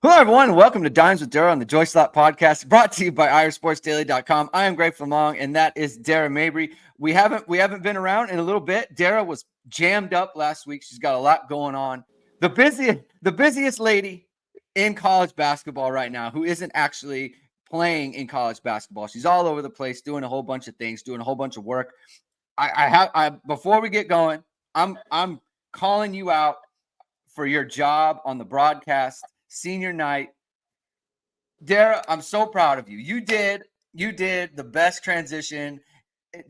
Hello, everyone. Welcome to Dimes with Dara on the Joy Slot podcast, brought to you by IrishSportsDaily.com. I am Greg Flammang, and that is Dara Mabrey. We haven't been around in a little bit. Dara was jammed up last week. She's got a lot going on. The busiest lady in college basketball right now, who isn't actually playing in college basketball. She's all over the place, doing a whole bunch of things, doing a whole bunch of work. Before we get going, I'm calling you out for your job on the broadcast. Senior night. Dara, I'm so proud of you. You did the best transition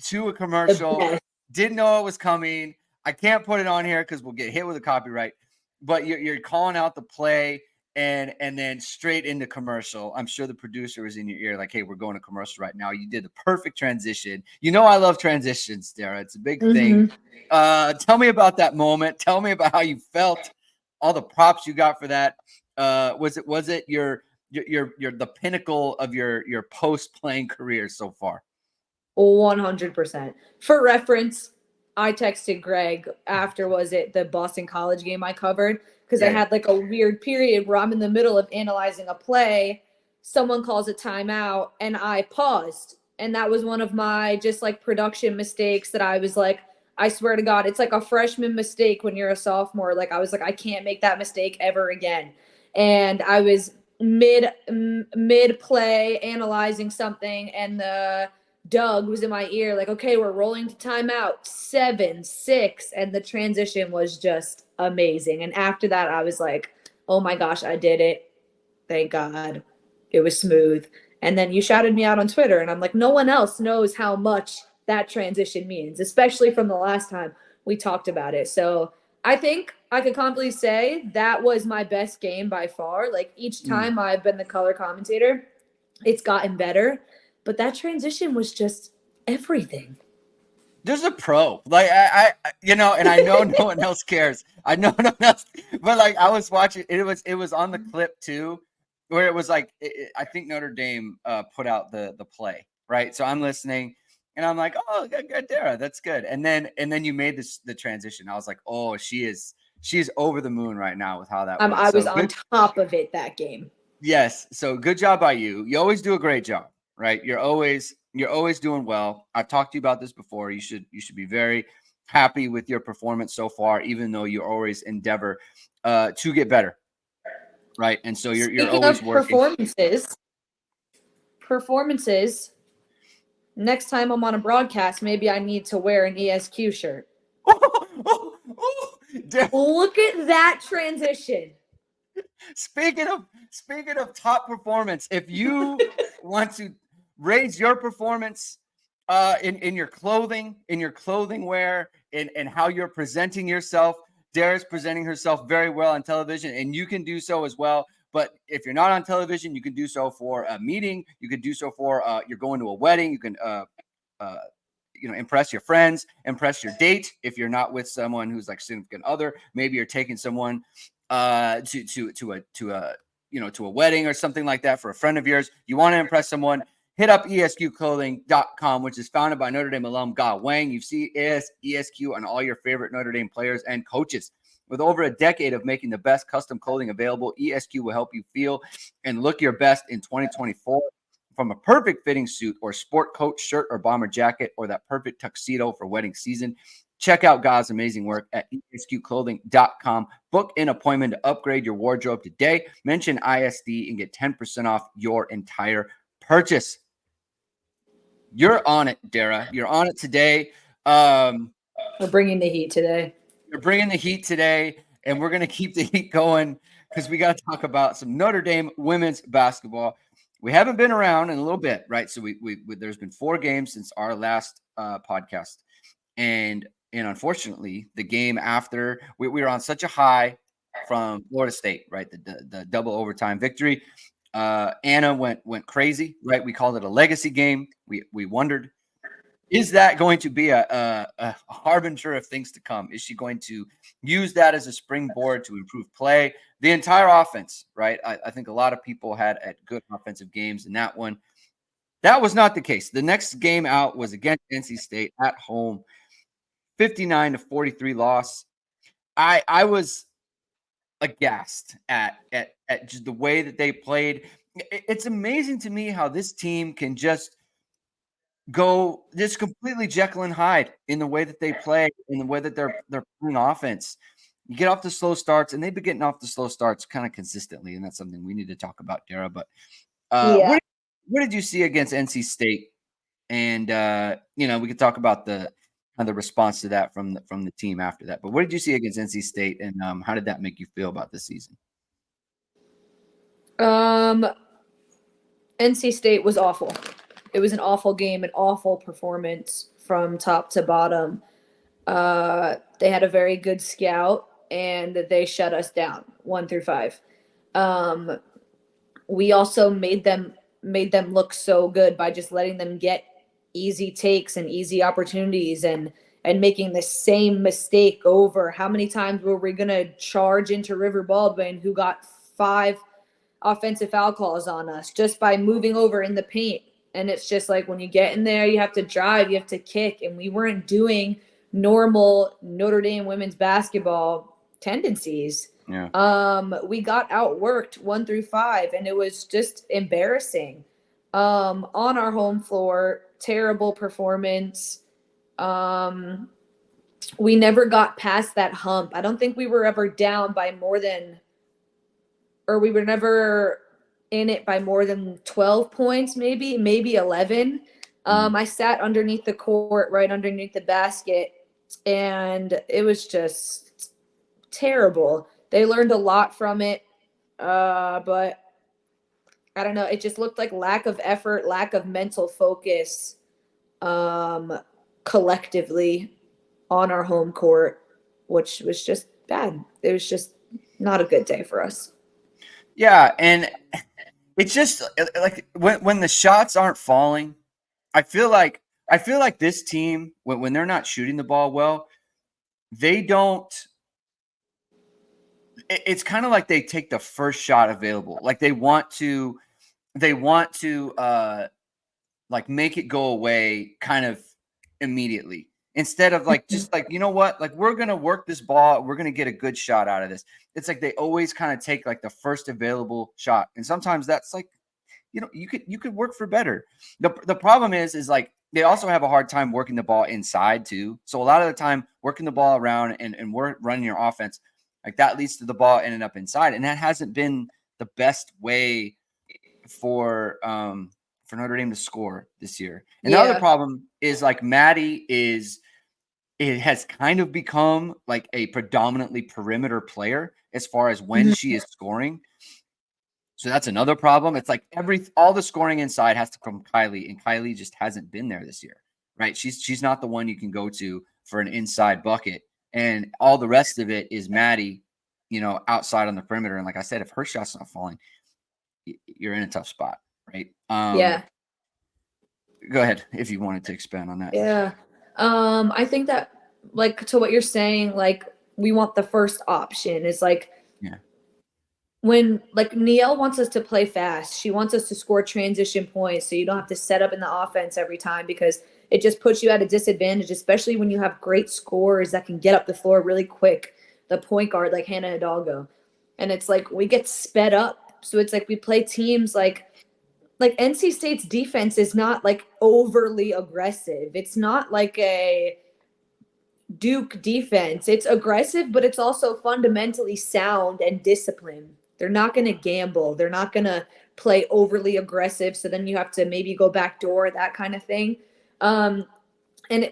to a commercial. Didn't know it was coming. I can't put it on here because we'll get hit with a copyright. But you're calling out the play and then straight into commercial. I'm sure the producer was in your ear like, hey, we're going to commercial right now. You did the perfect transition. You know I love transitions, Dara. It's a big thing. Tell me about that moment. Tell me about how you felt, all the props you got for that. Was it your the pinnacle of your post-playing career so far? 100%. For reference, I texted Greg after the Boston College game I covered, because I had like a weird period where I'm in the middle of analyzing a play, someone calls a timeout, and I paused. And that was one of my just like production mistakes that I was like, I swear to God, it's like a freshman mistake when you're a sophomore. Like I was like, I can't make that mistake ever again. And I was mid play analyzing something, and Doug was in my ear like, okay, we're rolling to timeout, 7-6, and the transition was just amazing. And after that, I was like, oh my gosh, I did it. Thank God. It was smooth. And then you shouted me out on Twitter, and I'm like, no one else knows how much that transition means, especially from the last time we talked about it. So I think I could confidently say that was my best game by far. Like each time I've been the color commentator, it's gotten better. But that transition was just everything. There's a pro. Like I and I know no one else cares. I know no one else, but like I was watching, it was on the clip too, where it was like I think Notre Dame put out the play, right? So I'm listening. And I'm like, oh, good, Dara, that's good. And then you made the transition. I was like, oh, she's over the moon right now with how that went. I was on top of it that game. Yes. So good job by you. You always do a great job, right? You're always doing well. I've talked to you about this before. You should be very happy with your performance so far, even though you always endeavor to get better, right? And so you're always working. Performances. Next time I'm on a broadcast, maybe I need to wear an ESQ shirt. Look at that transition. Speaking of top performance, if you want to raise your performance in your clothing, wear, and how you're presenting yourself, Dara's presenting herself very well on television, and you can do so as well. But if you're not on television, you can do so for a meeting. You could do so for you're going to a wedding. You can impress your friends, impress your date. If you're not with someone who's like significant other, maybe you're taking someone to a wedding or something like that for a friend of yours. You want to impress someone, hit up ESQclothing.com, which is founded by Notre Dame alum Ga Wang. You see ESQ on all your favorite Notre Dame players and coaches. With over a decade of making the best custom clothing available, ESQ will help you feel and look your best in 2024. From a perfect fitting suit or sport coat, shirt, or bomber jacket, or that perfect tuxedo for wedding season, check out Ga's amazing work at ESQclothing.com. Book an appointment to upgrade your wardrobe today. Mention ISD and get 10% off your entire purchase. You're on it, Dara. You're on it today. We're bringing the heat today. You're bringing the heat today, and we're going to keep the heat going because we got to talk about some Notre Dame women's basketball. We haven't been around in a little bit, right? So we there's been 4 games since our last podcast, and unfortunately, the game after we were on such a high from Florida State, right? The double overtime victory. Anna went crazy, right? We called it a legacy game. We wondered, is that going to be a harbinger of things to come? Is she going to use that as a springboard to improve play? The entire offense, right? I think a lot of people had good offensive games in that one. That was not the case. The next game out was against NC State at home, 59-43 loss. I was aghast at just the way that they played. It's amazing to me how this team can just go just completely Jekyll and Hyde in the way that they play, in the way that they're playing offense. You get off the slow starts, and they've been getting off the slow starts kind of consistently, and that's something we need to talk about, Dara. But Yeah. what did you see against NC State? And we could talk about the response to that from the team after that. But what did you see against NC State, and how did that make you feel about this season? NC State was awful. It was an awful game, an awful performance from top to bottom. They had a very good scout, and they shut us down 1-5. We also made them look so good by just letting them get easy takes and easy opportunities and making the same mistake over. How many times were we gonna charge into River Baldwin, who got 5 offensive foul calls on us just by moving over in the paint? And it's just like, when you get in there, you have to drive, you have to kick, and we weren't doing normal Notre Dame women's basketball tendencies. Yeah. We got outworked 1-5, and it was just embarrassing. On our home floor, terrible performance. We never got past that hump. I don't think we were ever down by more than, or we were never in it by more than 12 points, maybe 11. I sat underneath the court, right underneath the basket, and it was just terrible. They learned a lot from it, but I don't know. It just looked like lack of effort, lack of mental focus, collectively on our home court, which was just bad. It was just not a good day for us. Yeah, and it's just like when the shots aren't falling, I feel like this team, when they're not shooting the ball well, they don't. It's kind of like they take the first shot available. Like they want to like make it go away kind of immediately, instead of like just like, you know what, like we're gonna work this ball, we're gonna get a good shot out of this. It's like they always kind of take like the first available shot, and sometimes that's like, you could work for better. The problem is like they also have a hard time working the ball inside too. So a lot of the time working the ball around and we're running your offense, like that leads to the ball ending up inside, and that hasn't been the best way for Notre Dame to score this year. And the other problem is like Maddie it has kind of become like a predominantly perimeter player as far as when she is scoring. So that's another problem. It's like all the scoring inside has to come from Kylie, and Kylie just hasn't been there this year, right? She's not the one you can go to for an inside bucket, and all the rest of it is Maddie, outside on the perimeter. And like I said, if her shot's not falling, you're in a tough spot, right? Yeah. Go ahead if you wanted to expand on that. Yeah. I think that, like, to what you're saying, like, we want the first option is like, yeah, when like Niele wants us to play fast, she wants us to score transition points, so you don't have to set up in the offense every time, because it just puts you at a disadvantage, especially when you have great scorers that can get up the floor really quick. The point guard like Hannah Hidalgo, and it's like we get sped up, so it's like we play teams like NC State's defense is not like overly aggressive. It's not like a Duke defense. It's aggressive, but it's also fundamentally sound and disciplined. They're not going to gamble. They're not going to play overly aggressive, so then you have to maybe go backdoor, that kind of thing. And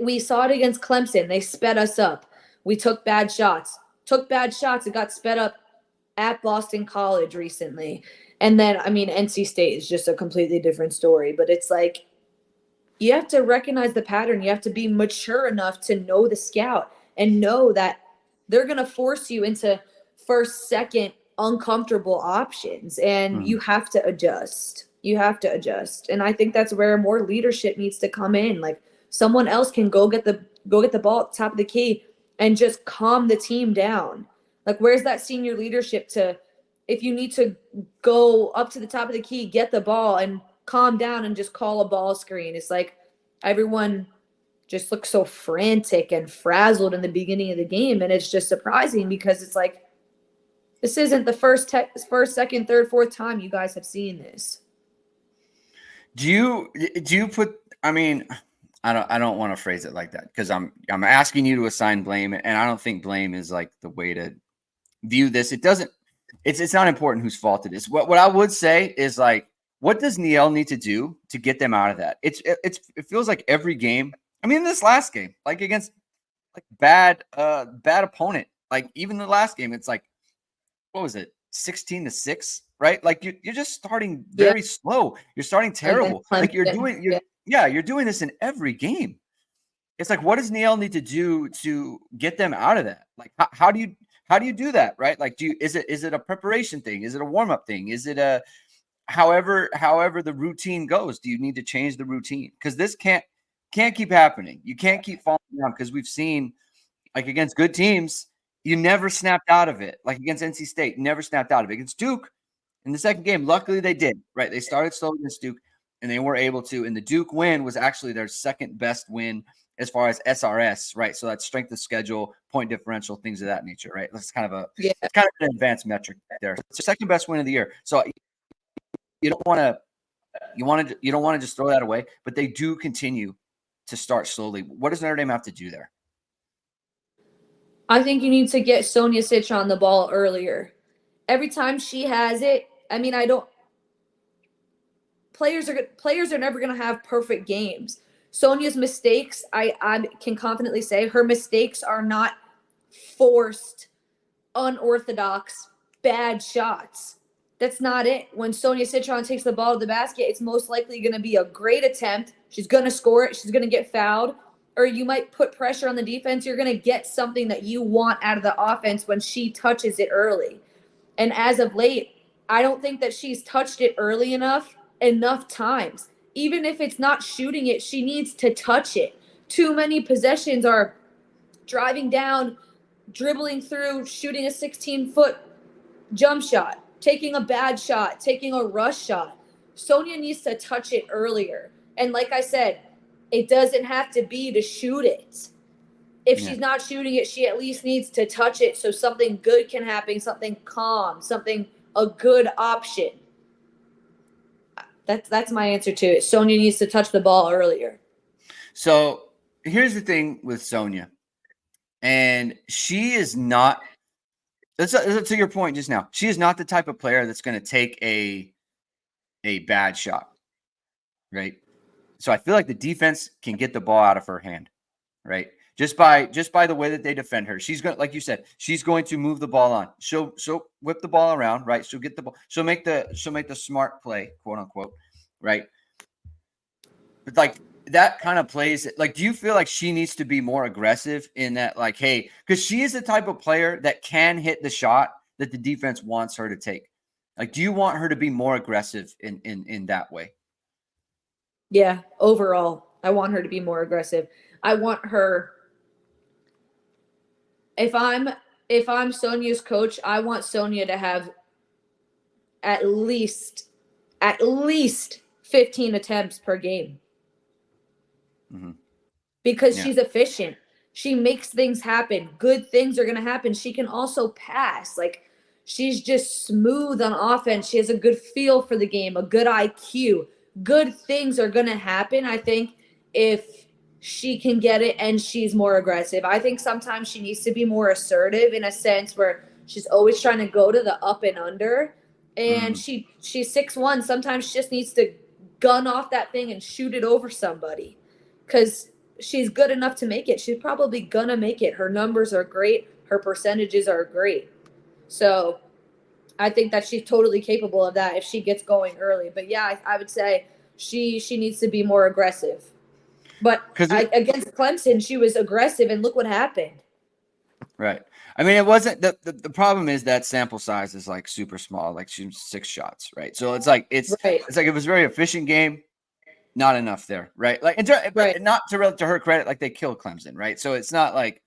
we saw it against Clemson. They sped us up. We took bad shots. It got sped up at Boston College recently. And then, I mean, NC State is just a completely different story. But it's like, you have to recognize the pattern. You have to be mature enough to know the scout and know that they're going to force you into first, second, uncomfortable options. And you have to adjust. And I think that's where more leadership needs to come in. Like, someone else can go get the ball at the top of the key and just calm the team down. Like, where's that senior leadership to, if you need to go up to the top of the key, get the ball and calm down and just call a ball screen? It's like everyone just looks so frantic and frazzled in the beginning of the game. And it's just surprising, because it's like, This isn't the first, second, third, fourth time you guys have seen this. Do you put? I mean, I don't want to phrase it like that because I'm asking you to assign blame, and I don't think blame is like the way to view this. It doesn't. It's not important whose fault it is. What I would say is like, what does Niele need to do to get them out of that? It feels like every game. I mean, this last game, like against like bad opponent, like even the last game, it's like, what was it, 16-6, right? Like you're just starting very slow. You're starting terrible. Like you're doing this in every game. It's like, what does Niele need to do to get them out of that? Like, how do you do that, right? Like, is it a preparation thing? Is it a warm up thing? Is it a however the routine goes? Do you need to change the routine? Because this can't keep happening. You can't keep falling down because we've seen, like against good teams, you never snapped out of it. Like against NC State, never snapped out of it. Against Duke in the second game, luckily they did, right? They started slow against Duke and they were able to. And the Duke win was actually their second best win as far as SRS, right? So that's strength of schedule, point differential, things of that nature, right? That's kind of it's kind of an advanced metric there. It's the second best win of the year. So you don't want to just throw that away, but they do continue to start slowly. What does Notre Dame have to do there? I think you need to get Sonia Citron the ball earlier. Every time she has it, I mean, players are never going to have perfect games. Sonia's mistakes, I can confidently say her mistakes are not forced, unorthodox, bad shots. That's not it. When Sonia Citron takes the ball to the basket, it's most likely going to be a great attempt. She's going to score it. She's going to get fouled. Or you might put pressure on the defense. You're going to get something that you want out of the offense when she touches it early. And as of late, I don't think that she's touched it early enough times. Even if it's not shooting it, she needs to touch it. Too many possessions are driving down, dribbling through, shooting a 16-foot jump shot, taking a bad shot, taking a rush shot. Sonia needs to touch it earlier. And like I said, it doesn't have to be to shoot it. If she's not shooting it, she at least needs to touch it so something good can happen, something calm, a good option. That's my answer to it. Sonia needs to touch the ball earlier. So here's the thing with Sonia. And she is not, to your point just now, she is not the type of player that's going to take a bad shot, right? So I feel like the defense can get the ball out of her hand, right? Just by the way that they defend her. She's going to, like you said, she's going to move the ball on. She'll whip the ball around, right? She'll get the ball. She'll make the smart play, quote unquote, right? But like that kind of plays, like, do you feel like she needs to be more aggressive in that, like, hey, because she is the type of player that can hit the shot that the defense wants her to take. Like, do you want her to be more aggressive in that way? Yeah, overall, I want her to be more aggressive. I want her. If I'm Sonia's coach, I want Sonia to have at least 15 attempts per game. Mm-hmm. Because she's efficient. She makes things happen. Good things are going to happen. She can also pass. Like, she's just smooth on offense. She has a good feel for the game, a good IQ. Good things are going to happen, I think, if she can get it and she's more aggressive. I think sometimes she needs to be more assertive in a sense where she's always trying to go to the up and under. And she's 6'1". Sometimes she just needs to gun off that thing and shoot it over somebody because she's good enough to make it. She's probably going to make it. Her numbers are great. Her percentages are great. So I think that she's totally capable of that if she gets going early. But yeah, I would say she needs to be more aggressive. But against Clemson, she was aggressive, and look what happened. Right. I mean, it wasn't the problem is that sample size is like super small, like she 6 shots, right? So it's like it's like it was a very efficient game, not enough there, right? Like not to her credit, like they killed Clemson, right? So it's not like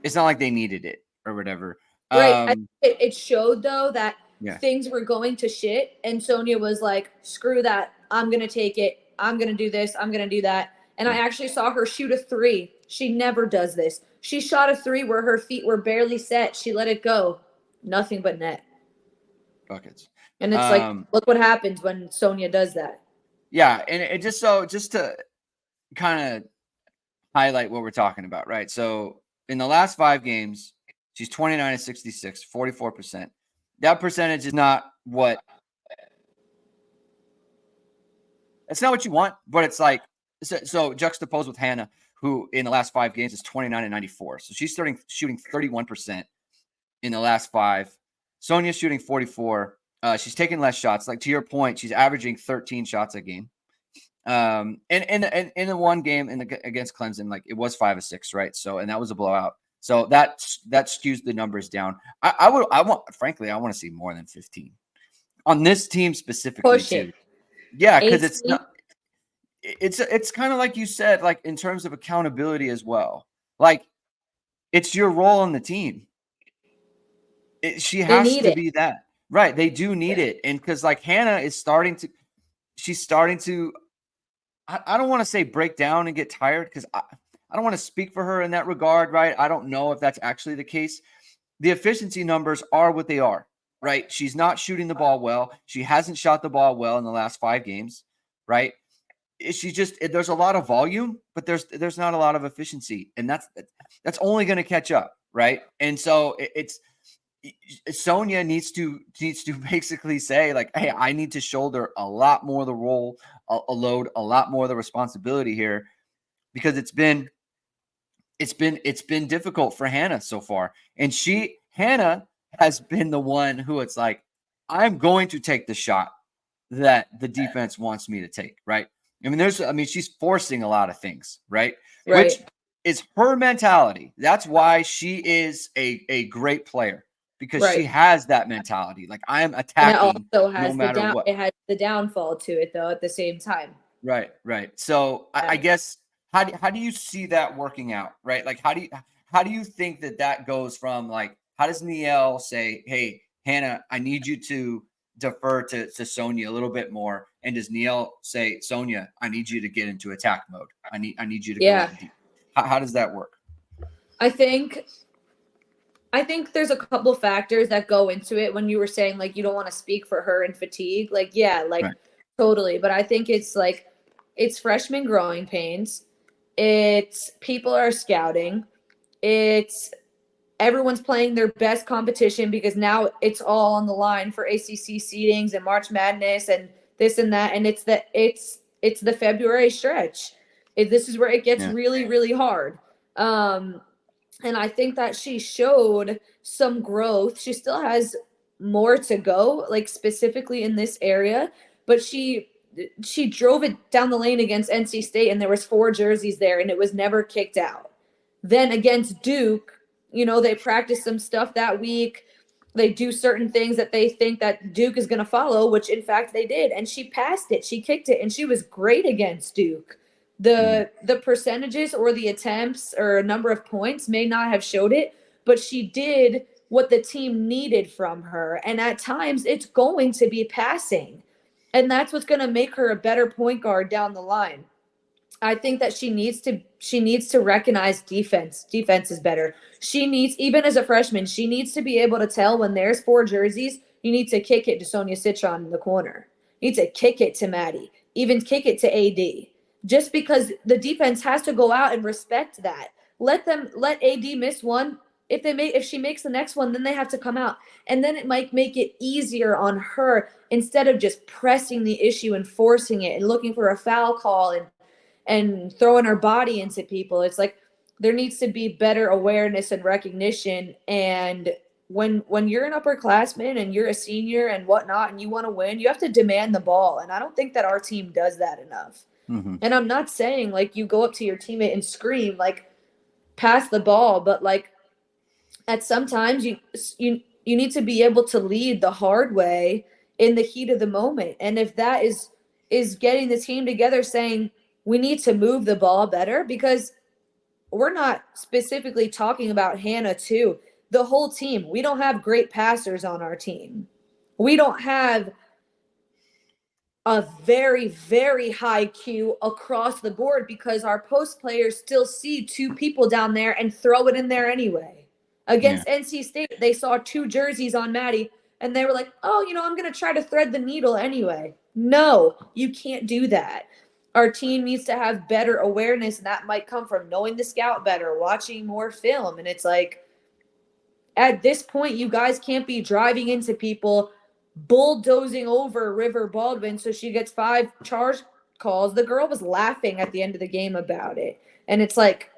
they needed it or whatever. Right. It showed though that things were going to shit, and Sonia was like, "Screw that! I'm gonna take it. I'm gonna do this. I'm gonna do that." And I actually saw her shoot a 3. She never does this. She shot a 3 where her feet were barely set. She let it go. Nothing but net. Buckets. And it's like, look what happens when Sonia does that. Yeah, and it just to kind of highlight what we're talking about, right? So in the last 5 games, she's 29 and 66, 44%. That percentage is not what it's not what you want, but it's like so juxtaposed with Hannah, who in the last 5 games is 29 and 94. So she's shooting 31% in the last 5. Sonia's shooting 44. She's taking less shots. Like to your point, she's averaging 13 shots a game. And in the one game against Clemson, like it was 5 of 6, right? So and that was a blowout. So that skews the numbers down. I want to see more than 15 on this team specifically too. Yeah, because it's not. It's kind of like you said, like in terms of accountability as well. Like it's your role on the team. She has to be that, right? They do need it, and because like Hannah is she's starting to. I don't want to say break down and get tired because I don't want to speak for her in that regard, right? I don't know if that's actually the case. The efficiency numbers are what they are, right? She's not shooting the ball well. She hasn't shot the ball well in the last 5 games, right? There's a lot of volume, but there's not a lot of efficiency, and that's only going to catch up, right? And so it's Sonia needs to basically say like, hey, I need to shoulder a lot more of the role, a load, a lot more of the responsibility here, because it's been difficult for Hannah so far, and Hannah has been the one who it's like, I'm going to take the shot that the defense wants me to take, right? I mean, she's forcing a lot of things, right? Which is her mentality. That's why she is a great player, because she has that mentality. Like, I am attacking no matter what. It has the downfall to it, though, at the same time. Right. So I guess how do you see that working out, right? Like, how do you think that goes from, like, how does Niele say, hey, Hannah, I need you to defer to Sonia a little bit more, and does Niele say, Sonia, I need you to get into attack mode, I need you to go deep? How does that work? I think there's a couple factors that go into it. When you were saying like you don't want to speak for her and fatigue, like totally, but I think it's like it's freshman growing pains, it's people are scouting, it's everyone's playing their best competition because now it's all on the line for ACC seedings and March Madness and this and that. And it's the February stretch. This is where it gets really, really hard. And I think that she showed some growth. She still has more to go, like specifically in this area, but she drove it down the lane against NC State, and there was 4 jerseys there, and it was never kicked out. Then against Duke, they practice some stuff that week. They do certain things that they think that Duke is going to follow, which in fact they did. And she passed it. She kicked it, and she was great against Duke. The percentages or the attempts or a number of points may not have showed it, but she did what the team needed from her. And at times it's going to be passing. And that's what's going to make her a better point guard down the line. I think that she needs to recognize defense. Defense is better. She needs, even as a freshman, she needs to be able to tell when there's 4 jerseys, you need to kick it to Sonia Citron in the corner. You need to kick it to Maddie, even kick it to AD. Just because the defense has to go out and respect that. Let AD miss one. If she makes the next one, then they have to come out. And then it might make it easier on her instead of just pressing the issue and forcing it and looking for a foul call and throwing her body into people. It's like there needs to be better awareness and recognition. And when you're an upperclassman and you're a senior and whatnot and you want to win, you have to demand the ball. And I don't think that our team does that enough. Mm-hmm. And I'm not saying like you go up to your teammate and scream like pass the ball, but like at sometimes you need to be able to lead the hard way in the heat of the moment. And if that is getting the team together saying, we need to move the ball better, because we're not specifically talking about Hannah too. The whole team, we don't have great passers on our team. We don't have a very, very high Q across the board because our post players still see 2 people down there and throw it in there anyway. Against NC State, they saw 2 jerseys on Maddie. And they were like, oh, I'm going to try to thread the needle anyway. No, you can't do that. Our team needs to have better awareness, and that might come from knowing the scout better, watching more film. And it's like, at this point, you guys can't be driving into people, bulldozing over River Baldwin so she gets 5 charge calls. The girl was laughing at the end of the game about it. And it's like,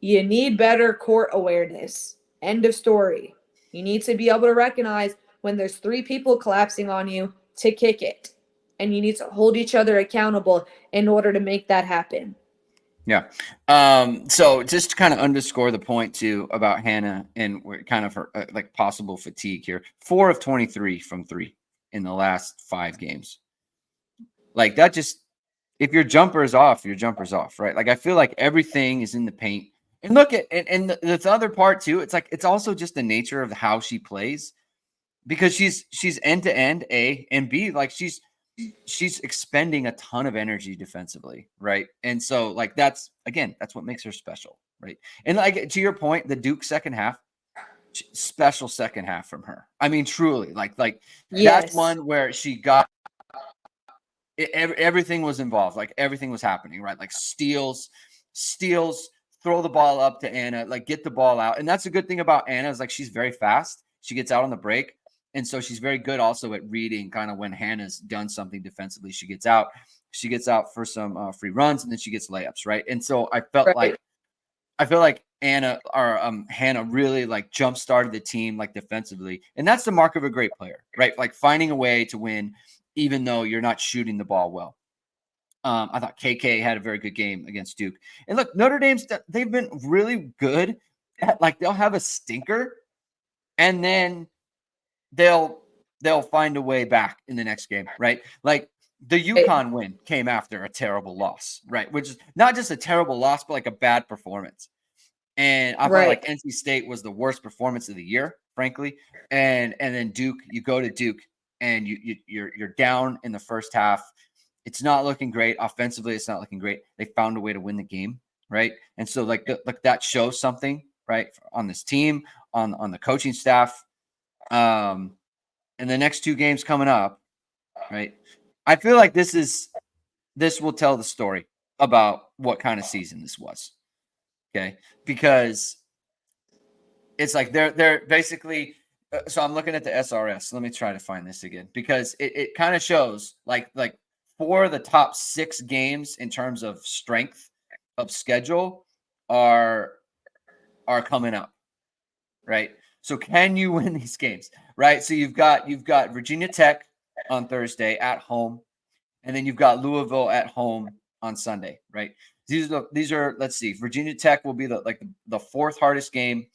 you need better court awareness. End of story. You need to be able to recognize when there's 3 people collapsing on you to kick it. And you need to hold each other accountable in order to make that happen. Yeah. So just to kind of underscore the point too about Hannah and kind of her like possible fatigue here. 4 of 23 from 3 in the last 5 games. Like that just, if your jumper is off, your jumper's off, right? Like I feel like everything is in the paint. And look at, and the other part too, it's like, it's also just the nature of how she plays, because she's end to end, A, and B, like she's expending a ton of energy defensively, right? And so like that's what makes her special, right? And like to your point, the Duke second half, special second half from her. I mean, truly, like yes. That's one where she got everything was involved, like everything was happening, right? Like steals, throw the ball up to Anna, like get the ball out. And that's a good thing about Anna, is like she's very fast. She gets out on the break. And so she's very good also at reading kind of when Hannah's done something defensively. She gets out for some free runs, and then she gets layups, right? And so I feel like Hannah really like jump started the team like defensively. And that's the mark of a great player, right? Like finding a way to win even though you're not shooting the ball well. I thought KK had a very good game against Duke. And look, Notre Dame's, they've been really good at, like, they'll have a stinker and then they'll find a way back in the next game, right? Like the UConn win came after a terrible loss, right? Which is not just a terrible loss, but like a bad performance. And I felt like NC State was the worst performance of the year, frankly. And then Duke, you go to Duke and you're down in the first half. It's not looking great. Offensively, it's not looking great. They found a way to win the game, right? And so like that shows something, right, on this team, on the coaching staff. And the next 2 games coming up, right? I feel like this will tell the story about what kind of season this was. Okay, because it's like they're basically. So I'm looking at the SRS. Let me try to find this again, because it kind of shows like 4 of the top 6 games in terms of strength of schedule are coming up, right? So can you win these games, right? So you've got Virginia Tech on Thursday at home, and then you've got Louisville at home on Sunday, right? These are let's see, Virginia Tech will be the 4th hardest game,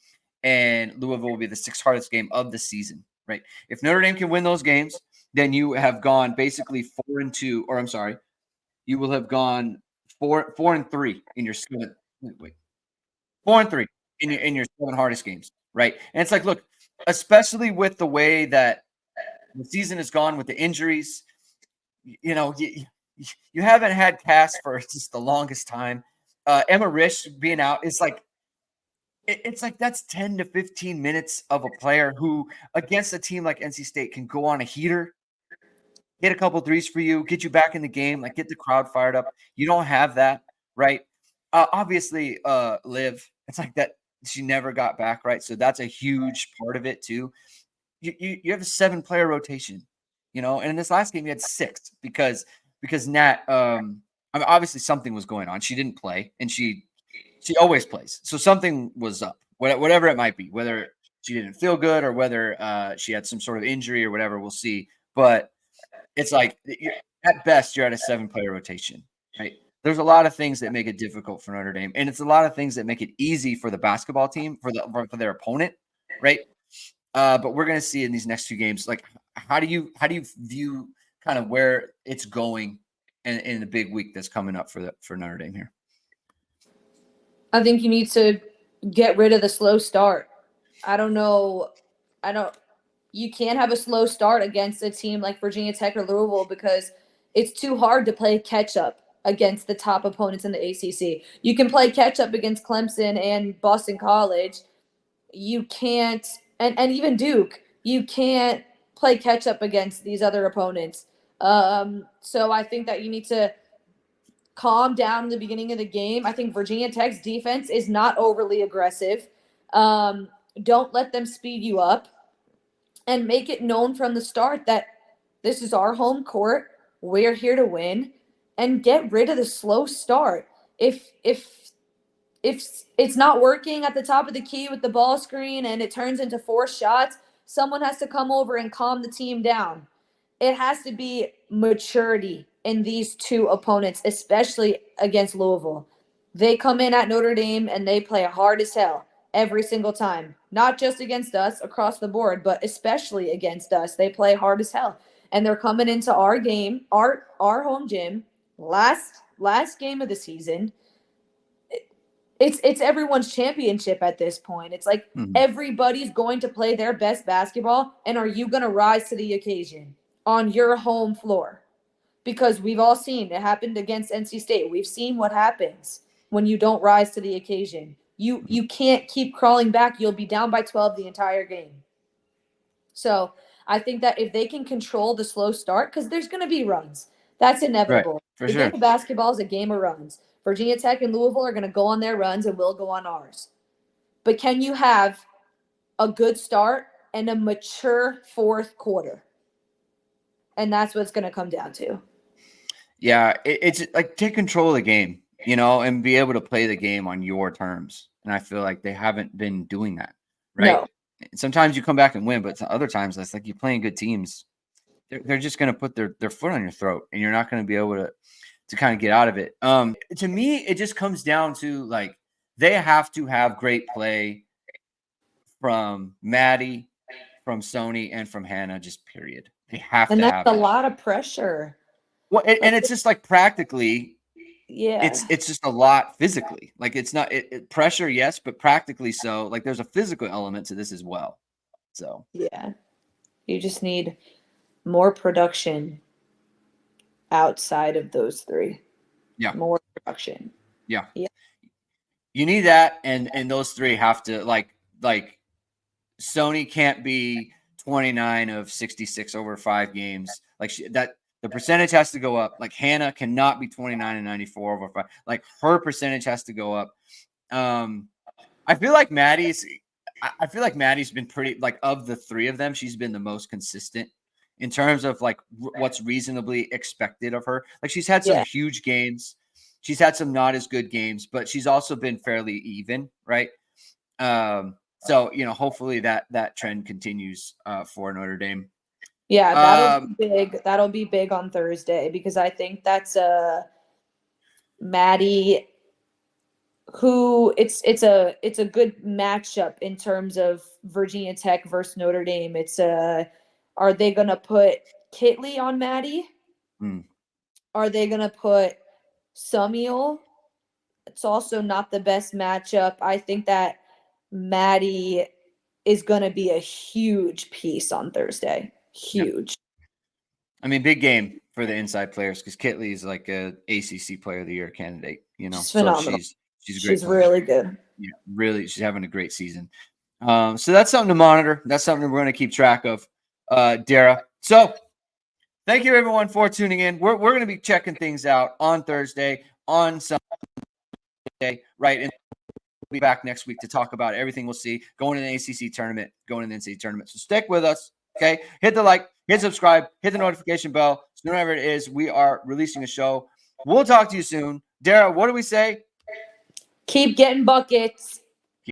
and Louisville will be the 6th hardest game of the season, right? If Notre Dame can win those games, then you have gone basically 4-2, or I'm sorry, you will have gone 4-3 in your 7. Wait, 4-3 in your 7 hardest games, right? And it's like, look, especially with the way that the season has gone with the injuries, you haven't had Cass for just the longest time. Emma Risch being out is like, it's like that's 10 to 15 minutes of a player who, against a team like NC State, can go on a heater, hit a couple threes for you, get you back in the game, like get the crowd fired up. You don't have that, right? Obviously, Liv, it's like that. She never got back, right? So that's a huge part of it too. You have a 7-player rotation, and in this last game you had 6 because Nat, I mean, obviously something was going on. She didn't play, and she always plays, so something was up, whatever it might be, whether she didn't feel good or whether she had some sort of injury or whatever, we'll see. But it's like at best you're at a 7-player rotation, right? There's a lot of things that make it difficult for Notre Dame, and it's a lot of things that make it easy for the basketball team, for their opponent, right? But we're going to see in these next 2 games, like how do you view kind of where it's going in the big week that's coming up for Notre Dame here? I think you need to get rid of the slow start. You can't have a slow start against a team like Virginia Tech or Louisville, because it's too hard to play catch up against the top opponents in the ACC. You can play catch up against Clemson and Boston College. You can't, and even Duke, you can't play catch up against these other opponents. So I think that you need to calm down in the beginning of the game. I think Virginia Tech's defense is not overly aggressive. Don't let them speed you up, and make it known from the start that this is our home court. We're here to win, and get rid of the slow start. If it's not working at the top of the key with the ball screen and it turns into 4 shots, someone has to come over and calm the team down. It has to be maturity in these two opponents, especially against Louisville. They come in at Notre Dame and they play hard as hell every single time. Not just against us across the board, but especially against us. They play hard as hell. And they're coming into our game, our home gym, last game of the season. It's everyone's championship at this point. It's like everybody's going to play their best basketball, and are you going to rise to the occasion on your home floor? Because we've all seen it happened against NC State. We've seen what happens when you don't rise to the occasion. You can't keep crawling back. You'll be down by 12 the entire game. So I think that if they can control the slow start, because there's going to be runs. That's inevitable. Right, for the sure. game of basketball is a game of runs. Virginia Tech and Louisville are going to go on their runs, and we'll go on ours. But can you have a good start and a mature fourth quarter? And that's what it's going to come down to. Yeah, it's like take control of the game, and be able to play the game on your terms. And I feel like they haven't been doing that, right? No. Sometimes you come back and win, but other times it's like you're playing good teams. They're just going to put their foot on your throat, and you're not going to be able to kind of get out of it. To me, it just comes down to like they have to have great play from Maddie, from Sony, and from Hannah, just period. They have and to that's have a that. lot of pressure. Well, and it's just like practically, Yeah, it's just a lot physically. Like it's not pressure, yes, but practically so. Like there's a physical element to this as well. So yeah, you just need more production outside of those three. Yeah, more production. Yeah. Yeah. You need that, and those three have to like Sony can't be 29 of 66 over 5 games. Like that the percentage has to go up. Like Hannah cannot be 29 and 94 over 5. Like her percentage has to go up. I feel like Maddie's been pretty, like, of the 3 of them, she's been the most consistent in terms of like what's reasonably expected of her. Like she's had some huge games. She's had some not as good games, but she's also been fairly even, right? So, hopefully that trend continues for Notre Dame. Yeah, that'll be big. That'll be big on Thursday, because I think that's Maddie, who it's a good matchup in terms of Virginia Tech versus Notre Dame. It's are they gonna put Kitley on Maddie? Are they gonna put Samuel? It's also not the best matchup. I think that Maddie is gonna be a huge piece on Thursday. Huge. I mean, big game for the inside players, because Kitley is like a ACC Player of the Year candidate. She's phenomenal. So she's a great. She's really good. Yeah, really, she's having a great season. So that's something to monitor. That's something we're going to keep track of, Dara. So thank you everyone for tuning in. We're going to be checking things out on Thursday, on Sunday, right? And we'll be back next week to talk about everything we'll see going in the ACC tournament, going in the NCAA tournament. So stick with us. Okay, hit the like, hit subscribe, hit the notification bell. So whenever it is, we are releasing a show. We'll talk to you soon. Dara, what do we say? Keep getting buckets.